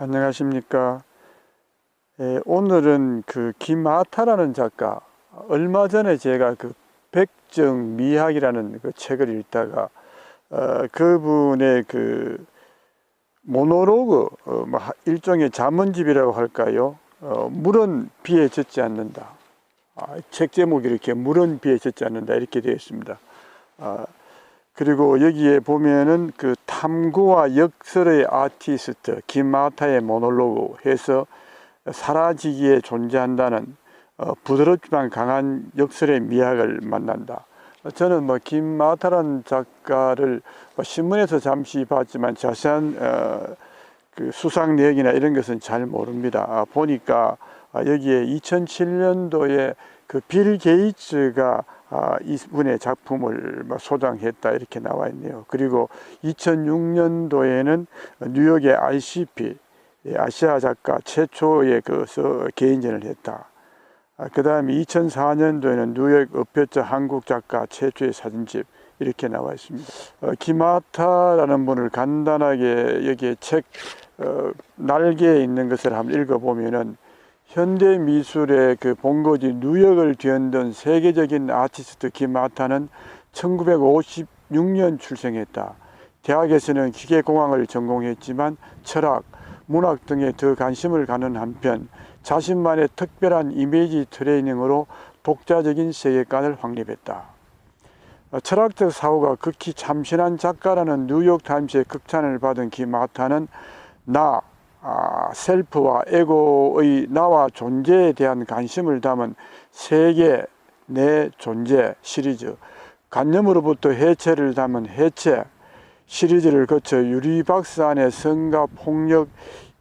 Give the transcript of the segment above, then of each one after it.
안녕하십니까. 오늘은 그 김하타라는 작가, 얼마 전에 제가 그 백정미학이라는 그 책을 읽다가 그분의 그 모노로그, 일종의 잠언집이라고 할까요? 물은 비에 젖지 않는다. 책 제목이 이렇게 물은 비에 젖지 않는다 이렇게 되어 있습니다. 그리고 여기에 보면은 그 탐구와 역설의 아티스트 김하타의 모놀로그 해서 사라지기에 존재한다는 부드럽지만 강한 역설의 미학을 만난다. 저는 김하타라는 작가를 신문에서 잠시 봤지만 자세한 그 수상 내역이나 이런 것은 잘 모릅니다. 보니까 여기에 2007년도에 그 빌 게이츠가 이분의 작품을 소장했다 이렇게 나와 있네요. 그리고 2006년도에는 뉴욕의 ICP 아시아 작가 최초의 개인전을 했다. 그 다음에 2004년도에는 뉴욕 어표처 한국 작가 최초의 사진집 이렇게 나와 있습니다. 김하타라는 분을 간단하게 여기에 책 날개에 있는 것을 한번 읽어보면은 현대 미술의 그 본거지 뉴욕을 뒤흔든 세계적인 아티스트 김하타는 1956년 출생했다. 대학에서는 기계공학을 전공했지만 철학, 문학 등에 더 관심을 가는 한편 자신만의 특별한 이미지 트레이닝으로 독자적인 세계관을 확립했다. 철학적 사고가 극히 참신한 작가라는 뉴욕타임스의 극찬을 받은 김하타는 셀프와 에고의 나와 존재에 대한 관심을 담은 세계 내 존재 시리즈, 관념으로부터 해체를 담은 해체 시리즈를 거쳐 유리박스 안에 성과 폭력,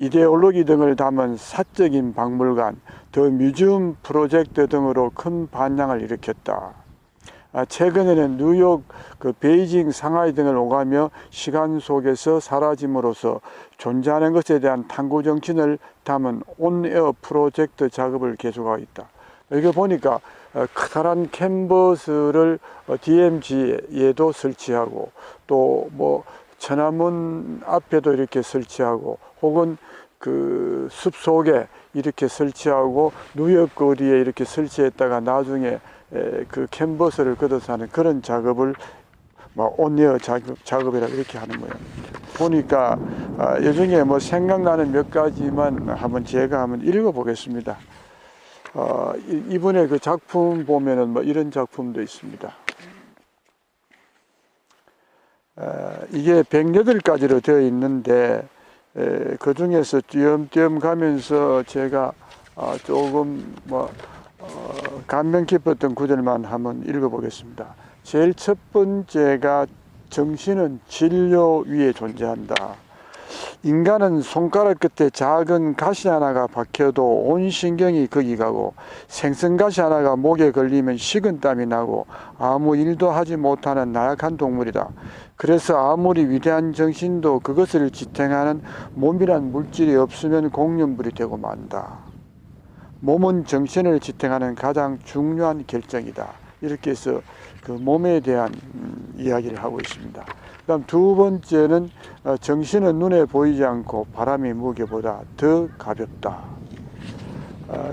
이데올로기 등을 담은 사적인 박물관, 더 뮤지엄 프로젝트 등으로 큰 반향을 일으켰다. 최근에는 뉴욕, 베이징, 상하이 등을 오가며 시간 속에서 사라짐으로써 존재하는 것에 대한 탐구 정신을 담은 온에어 프로젝트 작업을 계속하고 있다. 여기 보니까 커다란 캔버스를 DMZ에도 설치하고 또 천안문 앞에도 이렇게 설치하고 혹은 그 숲속에 이렇게 설치하고 뉴욕 거리에 이렇게 설치했다가 나중에 그 캔버스를 걷어서 하는 그런 작업을 온에어 작업이라고 이렇게 하는 모양입니다. 보니까 여중에 생각나는 몇 가지만 제가 한번 읽어보겠습니다. 이분의 그 작품 보면은 이런 작품도 있습니다. 이게 108가지로 되어 있는데 그 중에서 띄엄띄엄 가면서 제가 조금 감명 깊었던 구절만 한번 읽어보겠습니다. 제일 첫 번째가 정신은 진료 위에 존재한다. 인간은 손가락 끝에 작은 가시 하나가 박혀도 온 신경이 거기 가고 생선가시 하나가 목에 걸리면 식은땀이 나고 아무 일도 하지 못하는 나약한 동물이다. 그래서 아무리 위대한 정신도 그것을 지탱하는 몸이란 물질이 없으면 공연불이 되고 만다. 몸은 정신을 지탱하는 가장 중요한 결정이다. 이렇게 해서 그 몸에 대한 이야기를 하고 있습니다. 그다음 두 번째는 정신은 눈에 보이지 않고 바람이 무게보다 더 가볍다.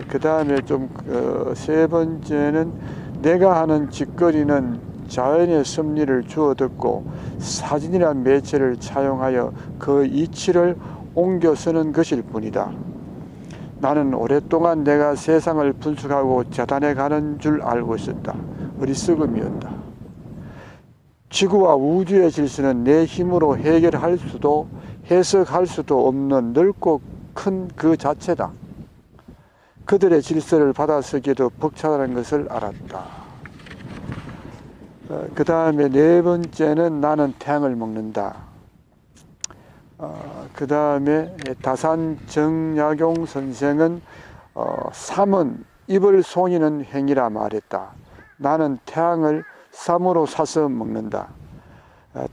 그 다음에 세 번째는 내가 하는 짓거리는 자연의 섭리를 주워 듣고 사진이란 매체를 차용하여 그 이치를 옮겨 쓰는 것일 뿐이다. 나는 오랫동안 내가 세상을 분석하고 재단해 가는 줄 알고 있었다. 어리석음이었다. 지구와 우주의 질서는 내 힘으로 해결할 수도 해석할 수도 없는 넓고 큰 그 자체다. 그들의 질서를 받아쓰기에도 벅차다는 것을 알았다. 그 다음에 네 번째는 나는 태양을 먹는다. 그 다음에 다산 정약용 선생은 삼은 입을 송이는 행위라 말했다. 나는 태양을 쌈으로 싸서 먹는다.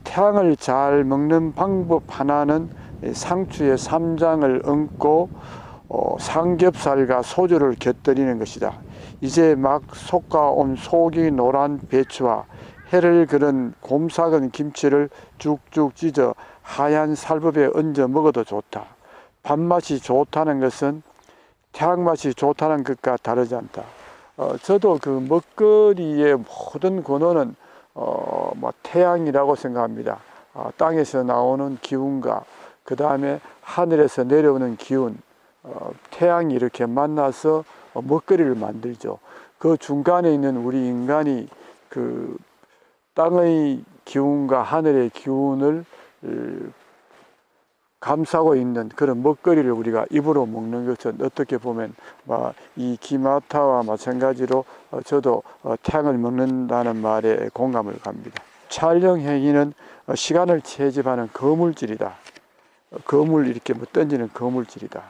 태양을 잘 먹는 방법 하나는 상추에 쌈장을 얹고 삼겹살과 소주를 곁들이는 것이다. 이제 막 솟아온 속이 노란 배추와 해를 그른 곰삭은 김치를 쭉쭉 찢어 하얀 살밥에 얹어 먹어도 좋다. 밥맛이 좋다는 것은 태양맛이 좋다는 것과 다르지 않다. 저도 그 먹거리의 모든 근원은 뭐 태양이라고 생각합니다. 땅에서 나오는 기운과 그 다음에 하늘에서 내려오는 기운, 태양이 이렇게 만나서 먹거리를 만들죠. 그 중간에 있는 우리 인간이 그 땅의 기운과 하늘의 기운을 감싸고 있는 그런 먹거리를 우리가 입으로 먹는 것은 어떻게 보면 이 기마타와 마찬가지로 저도 태양을 먹는다는 말에 공감을 갑니다. 촬영 행위는 시간을 채집하는 거물질이다. 거물 이렇게 던지는 거물질이다.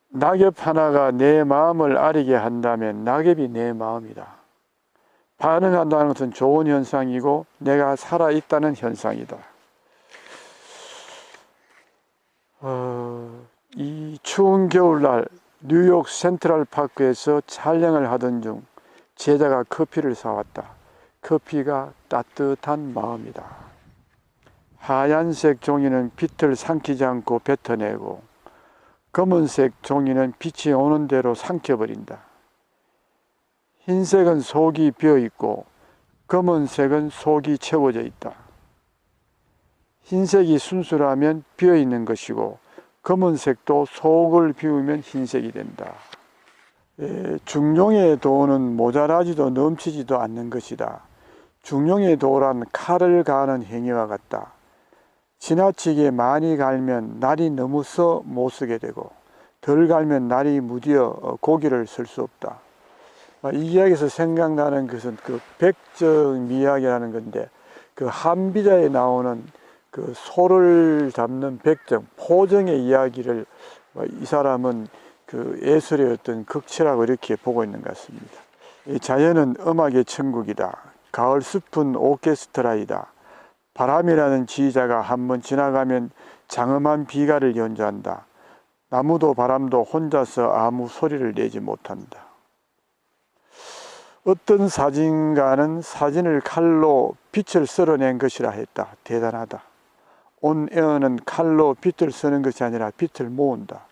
낙엽 하나가 내 마음을 아리게 한다면 낙엽이 내 마음이다. 반응한다는 것은 좋은 현상이고 내가 살아있다는 현상이다. 이 추운 겨울날 뉴욕 센트럴파크에서 촬영을 하던 중 제자가 커피를 사왔다. 커피가 따뜻한 마음이다. 하얀색 종이는 빛을 삼키지 않고 뱉어내고 검은색 종이는 빛이 오는 대로 삼켜버린다. 흰색은 속이 비어있고 검은색은 속이 채워져 있다. 흰색이 순수라면 비어있는 것이고 검은색도 속을 비우면 흰색이 된다. 중용의 도는 모자라지도 넘치지도 않는 것이다. 중용의 도란 칼을 가하는 행위와 같다. 지나치게 많이 갈면 날이 너무 써 못 쓰게 되고 덜 갈면 날이 무디어 고기를 쓸 수 없다. 이 이야기에서 생각나는 것은 그 백정미약이라는 건데 그 한비자에 나오는 그 소를 잡는 백정, 포정의 이야기를 이 사람은 그 예술의 어떤 극치라고 이렇게 보고 있는 것 같습니다. 이 자연은 음악의 천국이다. 가을 숲은 오케스트라이다. 바람이라는 지휘자가 한번 지나가면 장엄한 비가를 연주한다. 나무도 바람도 혼자서 아무 소리를 내지 못한다. 어떤 사진가는 사진을 칼로 빛을 쓸어낸 것이라 했다. 대단하다. 온 에어는 칼로 빛을 쓰는 것이 아니라 빛을 모은다.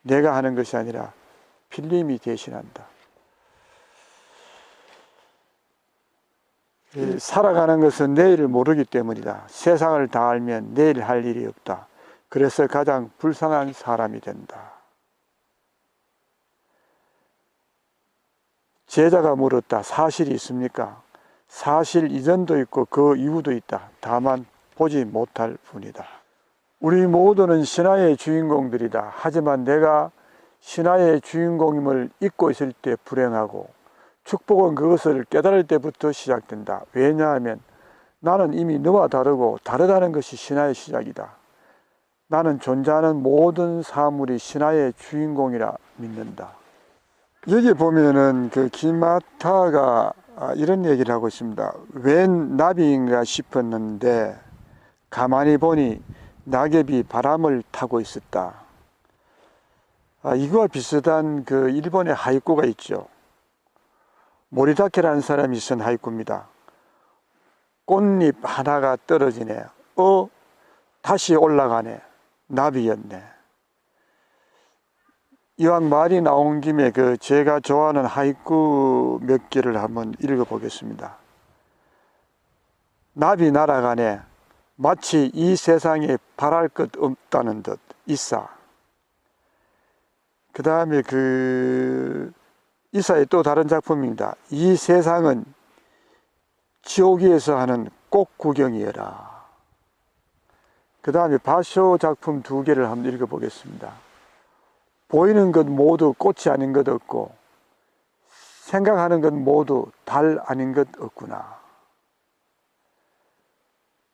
내가 하는 것이 아니라 필름이 대신한다. 살아가는 것은 내일을 모르기 때문이다. 세상을 다 알면 내일 할 일이 없다. 그래서 가장 불쌍한 사람이 된다. 제자가 물었다. 사실이 있습니까? 사실 이전도 있고 그 이후도 있다. 다만 보지 못할 뿐이다. 우리 모두는 신화의 주인공들이다. 하지만 내가 신화의 주인공임을 잊고 있을 때 불행하고 축복은 그것을 깨달을 때부터 시작된다. 왜냐하면 나는 이미 너와 다르고 다르다는 것이 신화의 시작이다. 나는 존재하는 모든 사물이 신화의 주인공이라 믿는다. 여기 보면은 그 기마타가 이런 얘기를 하고 있습니다. 웬 나비인가 싶었는데 가만히 보니 낙엽이 바람을 타고 있었다. 이거와 비슷한 그 일본의 하이쿠가 있죠. 모리다케라는 사람이 쓴 하이쿠입니다. 꽃잎 하나가 떨어지네. 다시 올라가네. 나비였네. 이왕 말이 나온 김에 그 제가 좋아하는 하이쿠 몇 개를 한번 읽어보겠습니다. 나비 날아가네. 마치 이 세상에 바랄 것 없다는 듯 있사. 그 다음에 이사의 또 다른 작품입니다. 이 세상은 지옥에서 하는 꽃 구경이여라. 그 다음에 바쇼 작품 2개를 한번 읽어보겠습니다. 보이는 것 모두 꽃이 아닌 것 없고 생각하는 것 모두 달 아닌 것 없구나.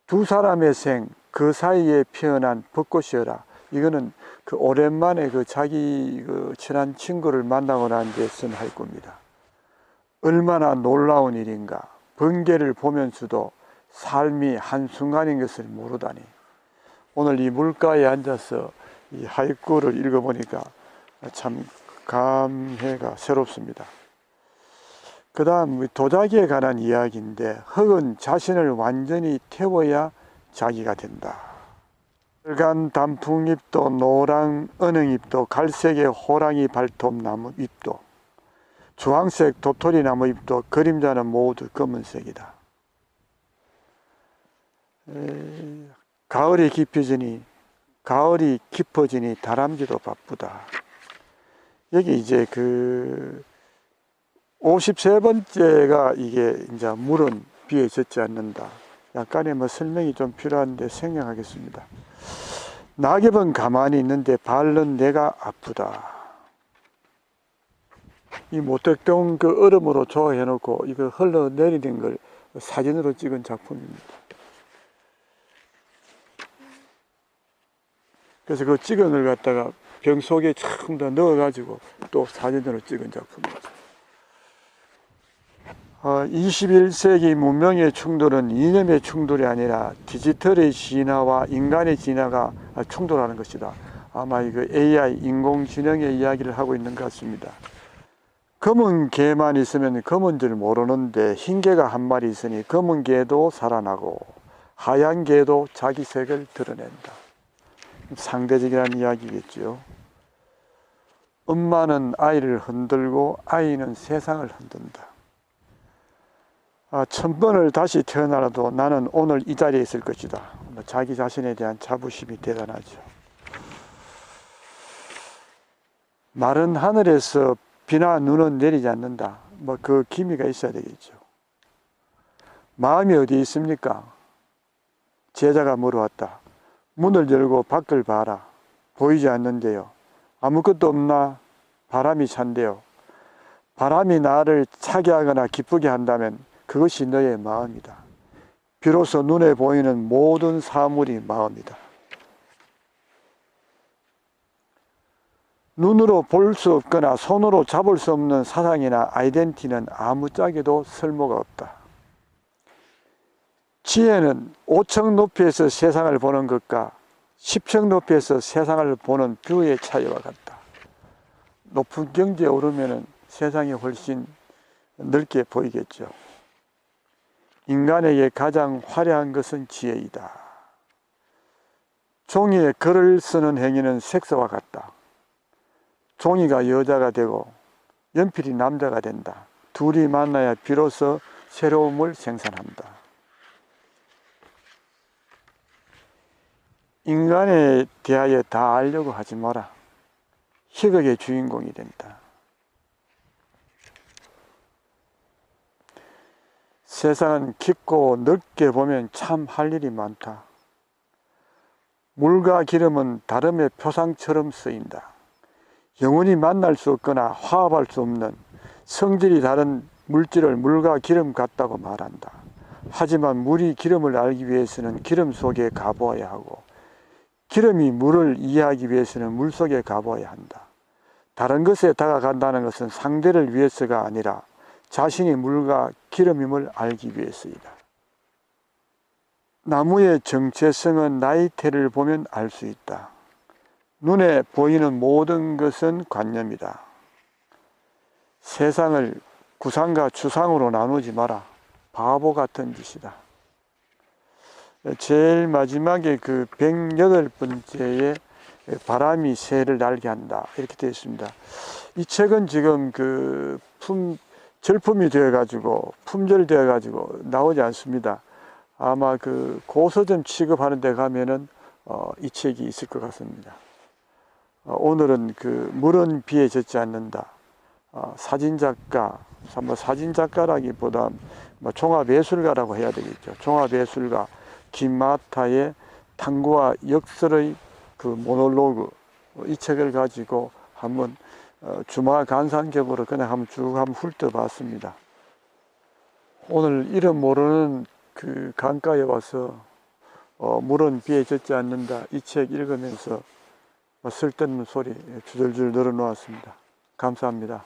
두 사람의 생, 그 사이에 피어난 벚꽃이여라. 이거는 그 오랜만에 자기 친한 친구를 만나고 난 뒤에 쓴 하이쿠입니다. 얼마나 놀라운 일인가. 번개를 보면서도 삶이 한순간인 것을 모르다니. 오늘 이 물가에 앉아서 이 하이쿠를 읽어보니까 참 감회가 새롭습니다. 그 다음 도자기에 관한 이야기인데 흙은 자신을 완전히 태워야 자기가 된다. 빨간 단풍잎도 노랑 은행잎도 갈색의 호랑이 발톱나무 잎도 주황색 도토리나무 잎도 그림자는 모두 검은색이다. 가을이 깊어지니 다람쥐도 바쁘다. 여기 이제 그 53번째가 이게 이제 물은 비에 젖지 않는다. 약간의 뭐 설명이 좀 필요한데 생략하겠습니다. 낙엽은 가만히 있는데 발은 내가 아프다. 이 모택동 그 얼음으로 조화해 놓고 이거 흘러내리는 걸 사진으로 찍은 작품입니다. 그래서 그 찍은 걸 갖다가 병 속에 참 더 넣어가지고 또 사진으로 찍은 작품입니다. 21세기 문명의 충돌은 이념의 충돌이 아니라 디지털의 진화와 인간의 진화가 충돌하는 것이다. 아마 이거 AI, 인공지능의 이야기를 하고 있는 것 같습니다. 검은 개만 있으면 검은 줄 모르는데 흰 개가 한 마리 있으니 검은 개도 살아나고 하얀 개도 자기 색을 드러낸다. 상대적이라는 이야기겠죠. 엄마는 아이를 흔들고 아이는 세상을 흔든다. 1000번을 다시 태어나도 나는 오늘 이 자리에 있을 것이다. 자기 자신에 대한 자부심이 대단하죠. 마른 하늘에서 비나 눈은 내리지 않는다. 뭐 그 기미가 있어야 되겠죠. 마음이 어디 있습니까? 제자가 물어왔다. 문을 열고 밖을 봐라. 보이지 않는데요. 아무것도 없나? 바람이 찬대요. 바람이 나를 차게 하거나 기쁘게 한다면 그것이 너의 마음이다. 비로소 눈에 보이는 모든 사물이 마음이다. 눈으로 볼 수 없거나 손으로 잡을 수 없는 사상이나 아이덴티티는 아무짝에도 쓸모가 없다. 지혜는 5층 높이에서 세상을 보는 것과 10층 높이에서 세상을 보는 뷰의 차이와 같다. 높은 경지에 오르면 세상이 훨씬 넓게 보이겠죠. 인간에게 가장 화려한 것은 지혜이다. 종이에 글을 쓰는 행위는 섹스와 같다. 종이가 여자가 되고 연필이 남자가 된다. 둘이 만나야 비로소 새로움을 생산한다. 인간에 대하여 다 알려고 하지 마라. 희극의 주인공이 된다. 세상은 깊고 넓게 보면 참 할 일이 많다. 물과 기름은 다름의 표상처럼 쓰인다. 영원히 만날 수 없거나 화합할 수 없는 성질이 다른 물질을 물과 기름 같다고 말한다. 하지만 물이 기름을 알기 위해서는 기름 속에 가보아야 하고 기름이 물을 이해하기 위해서는 물 속에 가보아야 한다. 다른 것에 다가간다는 것은 상대를 위해서가 아니라 자신이 물과 기름임을 알기 위해서이다. 나무의 정체성은 나이테를 보면 알 수 있다. 눈에 보이는 모든 것은 관념이다. 세상을 구상과 추상으로 나누지 마라. 바보 같은 짓이다. 제일 마지막에 그 108번째에 바람이 새를 날게 한다. 이렇게 되어 있습니다. 이 책은 지금 그 절품이 되어가지고, 품절되어가지고 나오지 않습니다. 아마 그 고서점 취급하는 데 가면은 이 책이 있을 것 같습니다. 오늘은 그 물은 비에 젖지 않는다. 사진작가, 뭐 사진작가라기보다 뭐 종합예술가라고 해야 되겠죠. 종합예술가 김마타의 탐구와 역설의 그 모놀로그, 이 책을 가지고 한번 주말 감상격으로 그냥 한번 훑어봤습니다. 오늘 이름 모르는 그 강가에 와서 물은 비에 젖지 않는다. 이 책 읽으면서 쓸데없는 소리 주절줄 늘어놓았습니다. 감사합니다.